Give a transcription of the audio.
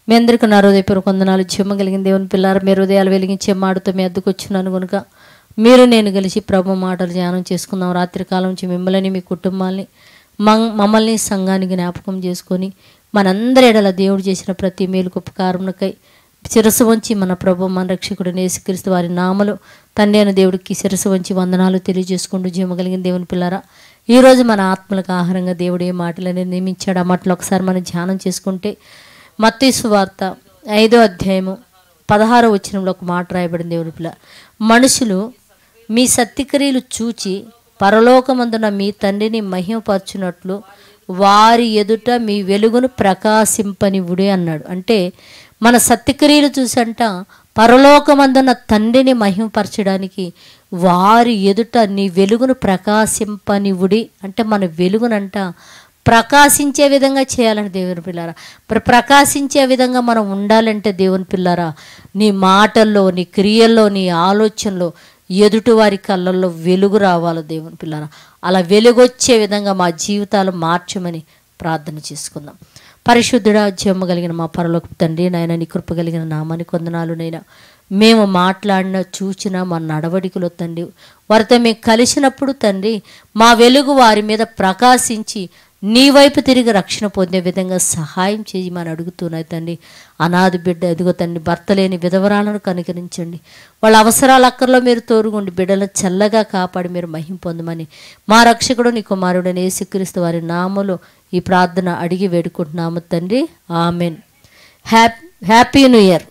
మీ అందరికీ నా హృదయపూర్వక వందనాలు. కలిగిన దేవుని పిల్లారా, మీ హృదయాలు వెలిగించే మాటతో మీ అద్దెకు వచ్చినాను కనుక మీరు నేను కలిసి ప్రభు మాటలు ధ్యానం చేసుకుందాం. రాత్రికాలం నుంచి మిమ్మల్ని, మీ కుటుంబాల్ని, మమ్మల్ని సంఘానికి జ్ఞాపకం చేసుకొని మనందరి ఎడల దేవుడు చేసిన ప్రతి మేలుకు ఉపకారమునకై శిరస్సు వంచి మన ప్రభు మన రక్షకుడు యేసుక్రీస్తు వారి నామలు తండ్రి అయిన దేవుడికి శిరస్సు వంచి వందనాలు తెలియజేసుకుంటూ కలిగిన దేవుని పిల్లారా, ఈరోజు మన ఆత్మలకు ఆహారంగా దేవుడు ఏ మాటలని నియమించాడు ఆ మాటలు ఒకసారి మనం ధ్యానం చేసుకుంటే మత్తయి సువార్త 5వ అధ్యాయము 16వ వచనంలో ఒక మాట రాయబడింది. దేవుని పిల్ల, మనుషులు మీ సత్క్రియలు చూచి పరలోకమందున మీ తండ్రిని మహిమపరచునట్లు వారి ఎదుట మీ వెలుగును ప్రకాశింపనివ్వుడే అన్నాడు. అంటే మన సత్క్రియలు చూసంట పరలోకమందున తండ్రిని మహిమపరచడానికి వారి ఎదుట నీ వెలుగును ప్రకాశింపనివ్వుడి అంటే మన వెలుగునంట ప్రకాశించే విధంగా చేయాలని దేవుని పిల్లారా, ప్రకాశించే విధంగా మనం ఉండాలంటే దేవుని పిల్లారా, నీ మాటల్లో, నీ క్రియల్లో, నీ ఆలోచనలో ఎదుటివారి కళ్ళల్లో వెలుగు రావాలి దేవుని పిల్లారా. అలా వెలుగొచ్చే విధంగా మా జీవితాలు మార్చమని ప్రార్థన చేసుకుందాం. పరిశుద్ధుడా, జీవము కలిగిన మా పరలోకపు తండ్రి, నాయన నీ కృప కలిగిన నామానికి వందనాలు. నైనా మేము మాట్లాడిన చూచిన మా నడవడికలో తండ్రి వారితో మేము కలిసినప్పుడు తండ్రి మా వెలుగు వారి మీద ప్రకాశించి నీ వైపు తిరిగి రక్షణ పొందే విధంగా సహాయం చేయమని అడుగుతున్నాయి తండ్రి. అనాథ బిడ్డ ఎదుగో తండ్రి, భర్త లేని విధవరాలను కనుకరించండి. వాళ్ళ అవసరాల అక్కర్లో మీరు తోడుగుండి బిడ్డలను చల్లగా కాపాడి మీరు మహిమ పొందమని మా రక్షకుడు నీ కుమారుడని యేసుక్రీస్తు వారి నామములో ఈ ప్రార్థన అడిగి వేడుకుంటున్నాము తండ్రి. ఆమెన్. Happy new year.